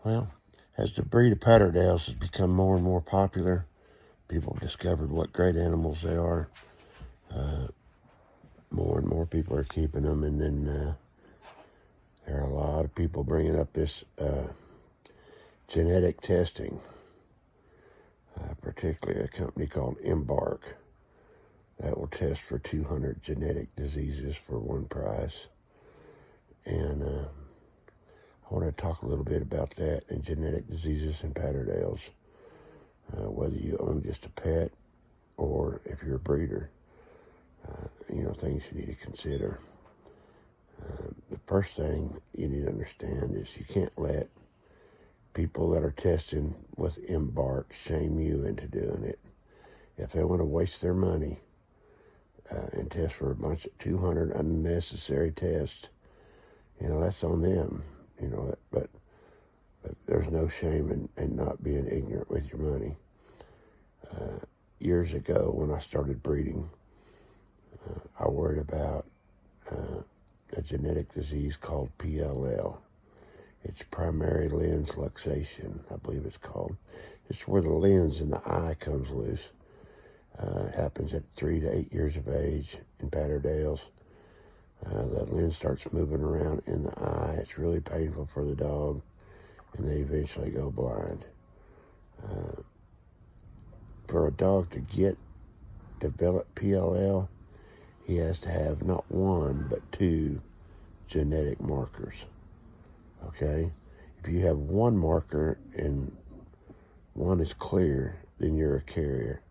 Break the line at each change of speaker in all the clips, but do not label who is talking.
Well, as the breed of Patterdales has become more and more popular, people have discovered what great animals they are. More and more people are keeping them, and then there are a lot of people bringing up this genetic testing, particularly a company called Embark that will test for 200 genetic diseases for one price. And I want to talk a little bit about that and genetic diseases in Patterdales, whether you own just a pet or if you're a breeder. Things you need to consider. The first thing you need to understand is you can't let people that are testing with Embark shame you into doing it. If they want to waste their money and test for a bunch of 200 unnecessary tests, that's on them. But there's no shame in not being ignorant with your money. Years ago, when I started breeding, I worried about a genetic disease called PLL. It's primary lens luxation, I believe it's called. It's where the lens in the eye comes loose. It happens at 3 to 8 years of age in Patterdales. The lens starts moving around in the eye. It's really painful for the dog, and they eventually go blind. For a dog to develop PLL, he has to have not one, but 2 genetic markers, okay? If you have one marker and one is clear, then you're a carrier.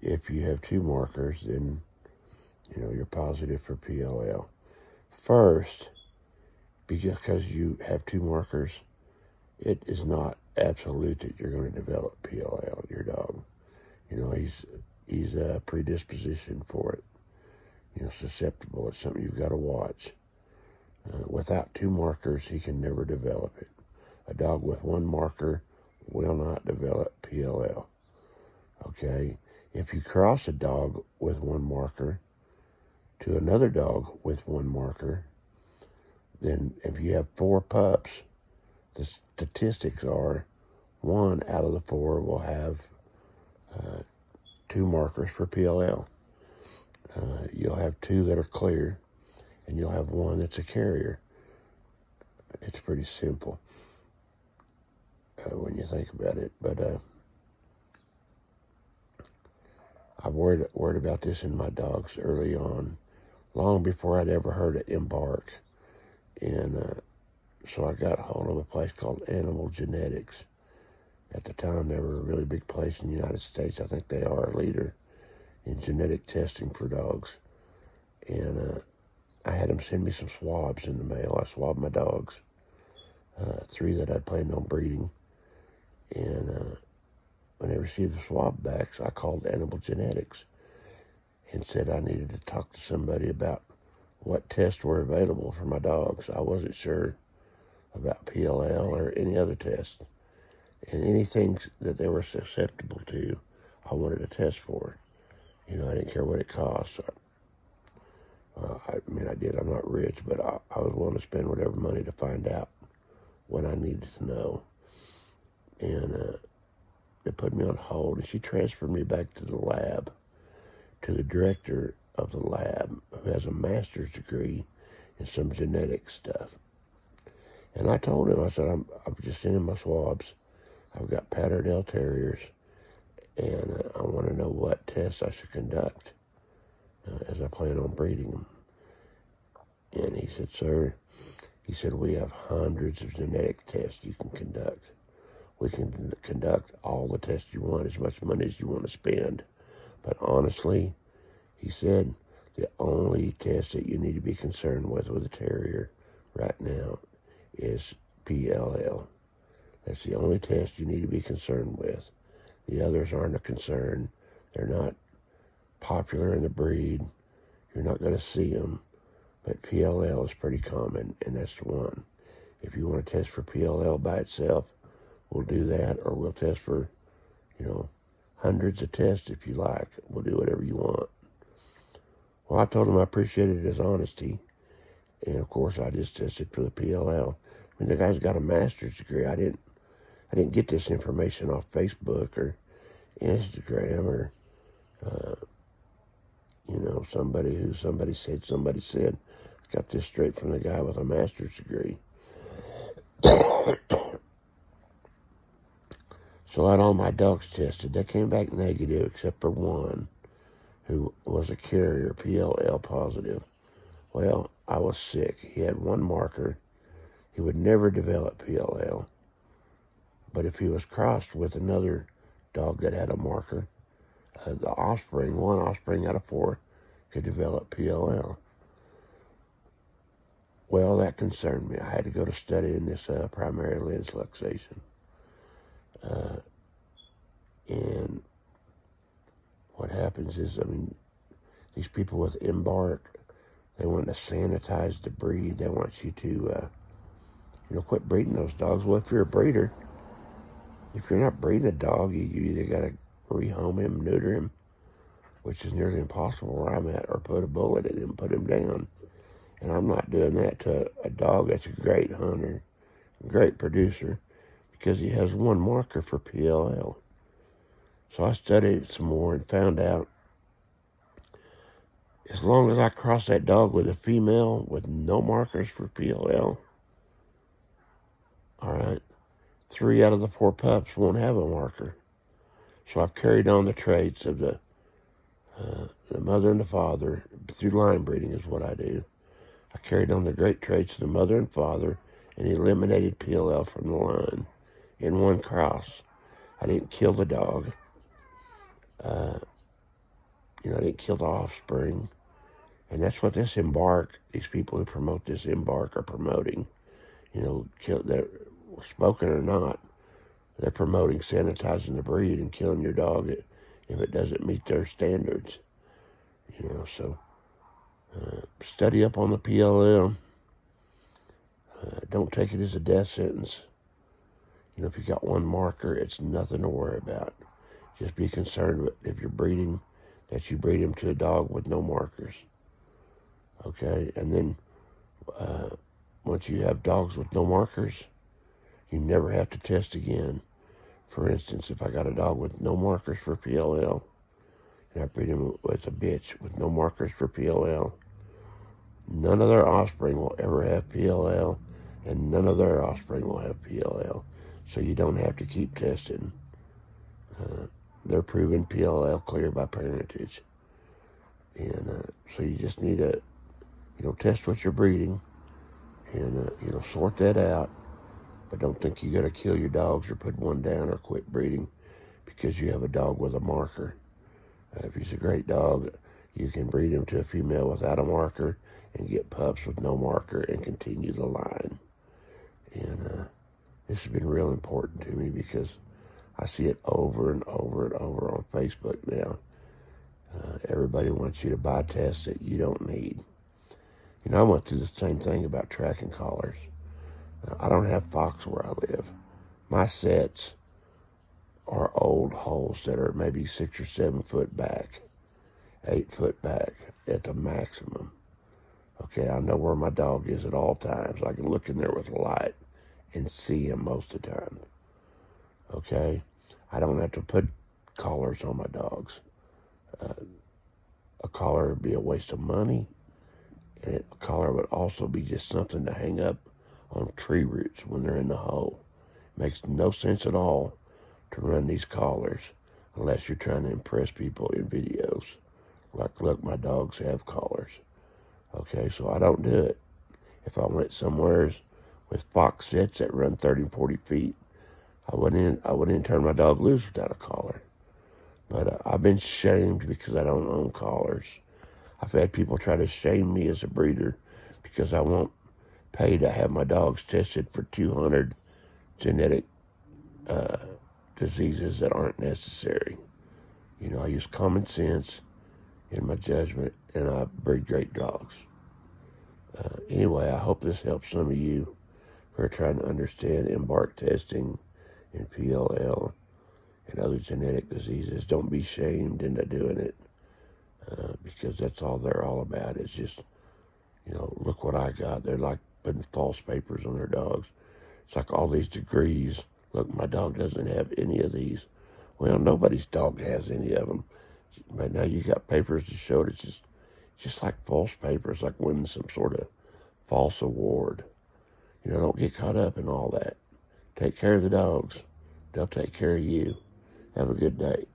If you have 2 markers, then, you're positive for PLL. First, because you have 2 markers, it is not absolute that you're going to develop PLL, your dog. He's a predisposition for it. Susceptible. It's something you've got to watch. Without 2 markers, he can never develop it. A dog with 1 marker will not develop PLL. Okay? If you cross a dog with 1 marker to another dog with 1 marker, then if you have 4 pups, the statistics are 1 out of the 4 will have 2 markers for PLL. You'll have 2 that are clear, and you'll have 1 that's a carrier. It's pretty simple when you think about it. But I've worried about this in my dogs early on, long before I'd ever heard of Embark. And so I got hold of a place called Animal Genetics. At the time, they were a really big place in the United States. I think they are a leader in genetic testing for dogs. And I had them send me some swabs in the mail. I swabbed my dogs, 3 that I'd planned on breeding. And when I received the swab backs, I called Animal Genetics and said I needed to talk to somebody about what tests were available for my dogs. I wasn't sure about PLL or any other test. And anything that they were susceptible to, I wanted to test for. I didn't care what it cost. I did. I'm not rich, but I was willing to spend whatever money to find out what I needed to know. And they put me on hold, and she transferred me back to the lab, to the director of the lab, who has a master's degree in some genetic stuff. And I told him, I said, I'm just sending my swabs. I've got Patterdale Terriers, and I want to know what tests I should conduct as I plan on breeding them. And he said, sir, we have hundreds of genetic tests you can conduct. We can conduct all the tests you want, as much money as you want to spend. But honestly, he said, the only test that you need to be concerned with a terrier right now is PLL. That's the only test you need to be concerned with. The others aren't a concern. They're not popular in the breed. You're not going to see them. But PLL is pretty common, and that's the one. If you want to test for PLL by itself, we'll do that, or we'll test for, hundreds of tests if you like. We'll do whatever you want. Well, I told him I appreciated his honesty, and of course I just tested for the PLL. I mean, the guy's got a master's degree. I didn't get this information off Facebook or Instagram or, somebody said. I got this straight from the guy with a master's degree. So I had all my dogs tested. They came back negative except for one who was a carrier, PLL positive. Well, I was sick. He had one marker. He would never develop PLL. But if he was crossed with another dog that had a marker, one offspring out of 4 could develop PLL. Well, that concerned me. I had to go to studying this primary lens luxation. And what happens is, these people with Embark, they want to sanitize the breed. They want you to, quit breeding those dogs. Well, if you're a breeder, if you're not breeding a dog, you either got to rehome him, neuter him, which is nearly impossible where I'm at, or put a bullet in him, put him down. And I'm not doing that to a dog that's a great hunter, a great producer, because he has one marker for PLL. So I studied it some more and found out as long as I cross that dog with a female with no markers for PLL, all right, 3 out of the 4 pups won't have a marker. So I've carried on the traits of the mother and the father through line breeding is what I do. I carried on the great traits of the mother and father and eliminated PLL from the line in one cross. I didn't kill the dog. I didn't kill the offspring. And that's what this Embark, these people who promote this Embark are promoting. They're spoken or not, they're promoting sanitizing the breed and killing your dog if it doesn't meet their standards. So study up on the PLL. Don't take it as a death sentence. If you got one marker, it's nothing to worry about. Just be concerned with, if you're breeding, that you breed him to a dog with no markers. Okay? And then once you have dogs with no markers, you never have to test again. For instance, if I got a dog with no markers for PLL, and I breed him with a bitch with no markers for PLL, none of their offspring will ever have PLL, and none of their offspring will have PLL. So you don't have to keep testing. They're proven PLL clear by parentage. And so you just need to, test what you're breeding and, sort that out. But don't think you got to kill your dogs or put one down or quit breeding because you have a dog with a marker. If he's a great dog, you can breed him to a female without a marker and get pups with no marker and continue the line. And this has been real important to me because I see it over and over and over on Facebook now. Everybody wants you to buy tests that you don't need. I went through the same thing about tracking collars. I don't have fox where I live. My sets are old holes that are maybe 6 or 7 foot back, 8 foot back at the maximum. Okay, I know where my dog is at all times. I can look in there with a light and see him most of the time. Okay, I don't have to put collars on my dogs. A collar would be a waste of money, and a collar would also be just something to hang up on tree roots when they're in the hole. Makes no sense at all to run these collars unless you're trying to impress people in videos. Like, look, my dogs have collars. Okay, so I don't do it. If I went somewhere with fox sets that run 30, 40 feet, I wouldn't turn my dog loose without a collar. But I've been shamed because I don't own collars. I've had people try to shame me as a breeder because I won't pay to have my dogs tested for 200 genetic diseases that aren't necessary. I use common sense in my judgment, and I breed great dogs. Anyway, I hope this helps some of you who are trying to understand Embark testing and PLL and other genetic diseases. Don't be shamed into doing it because that's all they're all about. It's just, look what I got. They're like putting false papers on their dogs. It's like all these degrees. Look, my dog doesn't have any of these. Well, nobody's dog has any of them. But now you got papers to show it. It's just like false papers, like winning some sort of false award. Don't get caught up in all that. Take care of the dogs. They'll take care of you. Have a good day.